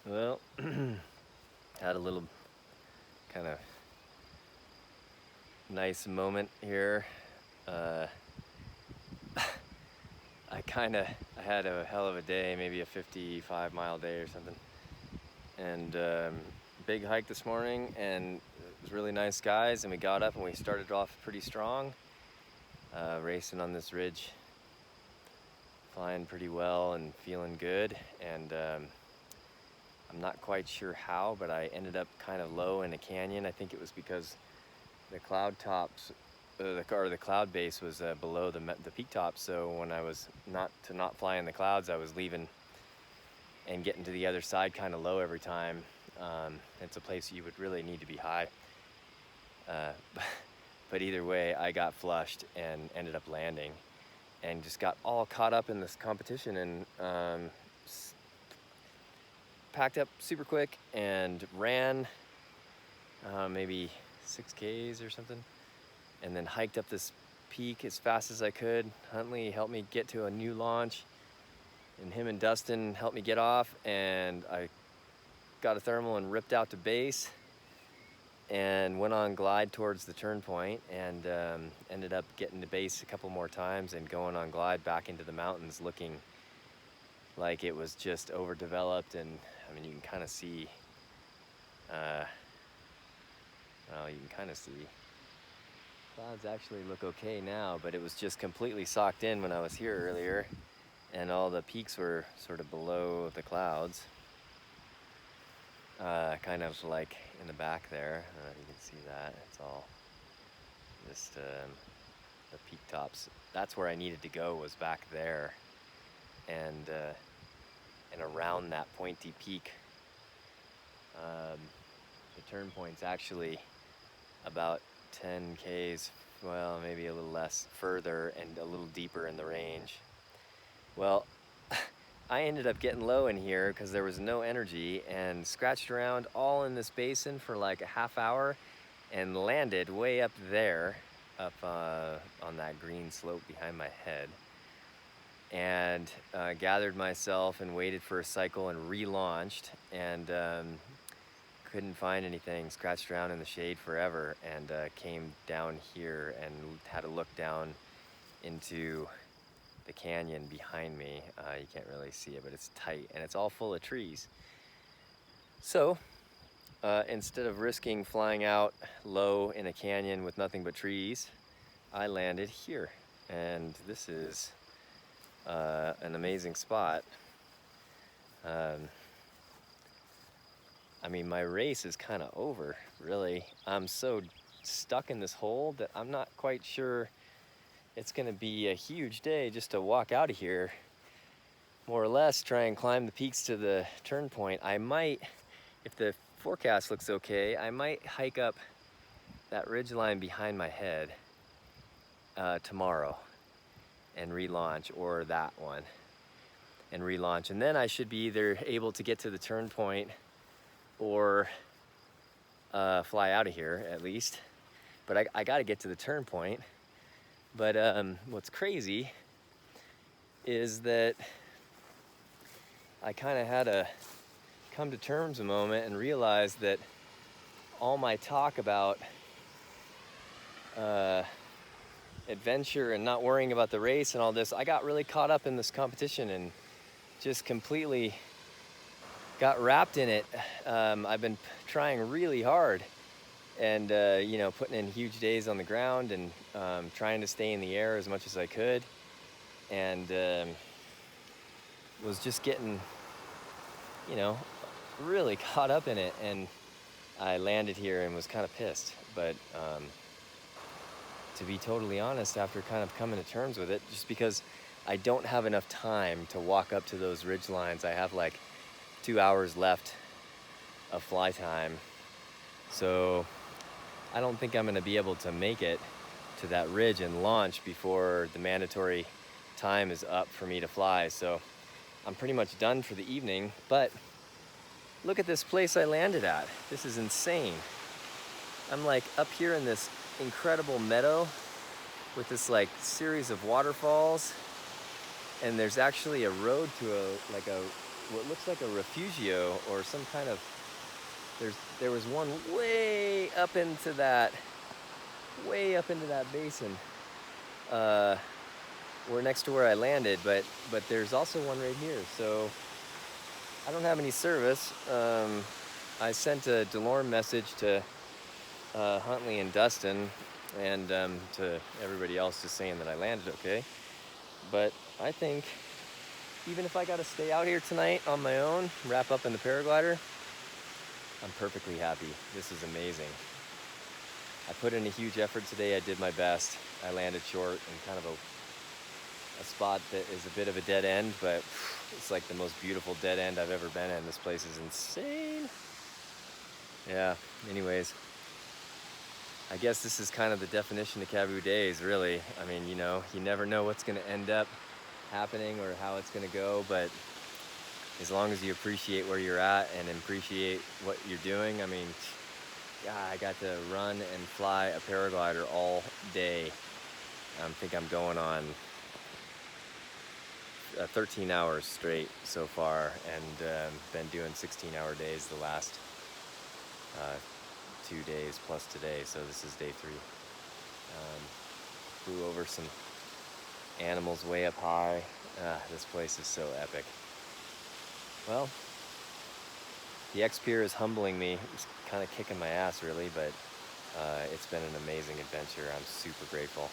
Well, had a little kind of nice moment here. Uh, I had a hell of a day, maybe a 55-mile day or something, and big hike this morning, and it was really nice skies, and we got up and we started off pretty strong, racing on this ridge, flying pretty well and feeling good, and I'm not quite sure how, but I ended up kind of low in a canyon. I think it was because the cloud tops, the cloud base was below the peak top. So when I was not fly in the clouds, I was leaving and getting to the other side kind of low every time. It's a place you would really need to be high. Uh, but either way, I got flushed and ended up landing, and just got all caught up in this competition, and packed up super quick and ran maybe 6Ks or something, and then hiked up this peak as fast as I could. Huntley helped me get to a new launch, and him and Dustin helped me get off, and I got a thermal and ripped out to base and went on glide towards the turn point, and ended up getting to base a couple more times and going on glide back into the mountains, looking like it was just overdeveloped. And I mean, you can kind of see well, you can kind of see clouds actually look okay now, but it was just completely socked in when I was here earlier, and all the peaks were sort of below the clouds, kind of like in the back there. I don't know if you can see that. It's all just the peak tops. That's where I needed to go, was back there, and around that pointy peak. The turn point's actually about 10 Ks, well, maybe a little less further and a little deeper in the range. Well, I ended up getting low in here because there was no energy, and scratched around all in this basin for like a half hour and landed way up there, up on that green slope behind my head, and gathered myself and waited for a cycle and relaunched, and couldn't find anything, scratched around in the shade forever, and came down here and had a look down into the canyon behind me. You can't really see it, but it's tight and it's all full of trees. So instead of risking flying out low in a canyon with nothing but trees, I landed here, and this is an amazing spot. I mean, my race is kind of over, really. I'm so stuck in this hole that I'm not quite sure it's gonna be a huge day just to walk out of here, more or less try and climb the peaks to the turn point. I might, if the forecast looks okay, I might hike up that ridge line behind my head tomorrow and relaunch, or that one and relaunch, and then I should be either able to get to the turn point or fly out of here at least. But I got to get to the turn point. But what's crazy is that I kind of had a come to terms a moment and realize that all my talk about adventure and not worrying about the race and all this, I got really caught up in this competition and just completely got wrapped in it. I've been trying really hard, and you know, putting in huge days on the ground, and trying to stay in the air as much as I could, and was just getting, you know, really caught up in it. And I landed here and was kind of pissed, but to be totally honest, after kind of coming to terms with it, just because I don't have enough time to walk up to those ridge lines. I have like 2 hours left of fly time, so I don't think I'm gonna be able to make it to that ridge and launch before the mandatory time is up for me to fly. So I'm pretty much done for the evening. But look at this place I landed at. This is insane. I'm like up here in this incredible meadow with this like series of waterfalls, and there's actually a road to a what looks like a refugio or some kind of, there was one way up into that basin, uh, where next to where I landed, but there's also one right here. So I don't have any service. I sent a DeLorme message to Huntley and Dustin, and to everybody else, just saying that I landed okay. But I think even if I got to stay out here tonight on my own, wrap up in the paraglider, I'm perfectly happy. This is amazing. I put in a huge effort today. I did my best. I landed short in kind of a spot that is a bit of a dead end, but it's like the most beautiful dead end I've ever been in. This place is insane. Yeah, anyways, I guess this is kind of the definition of Kabu days, really. I mean, you know, you never know what's going to end up happening or how it's going to go, but as long as you appreciate where you're at and appreciate what you're doing, I mean, yeah, I got to run and fly a paraglider all day. I think I'm going on 13 hours straight so far, and been doing 16-hour days the last 2 days plus today, so this is day 3. Flew over some animals way up high. This place is so epic. Well, the X-Pier is humbling me. It's kind of kicking my ass, really, but it's been an amazing adventure. I'm super grateful.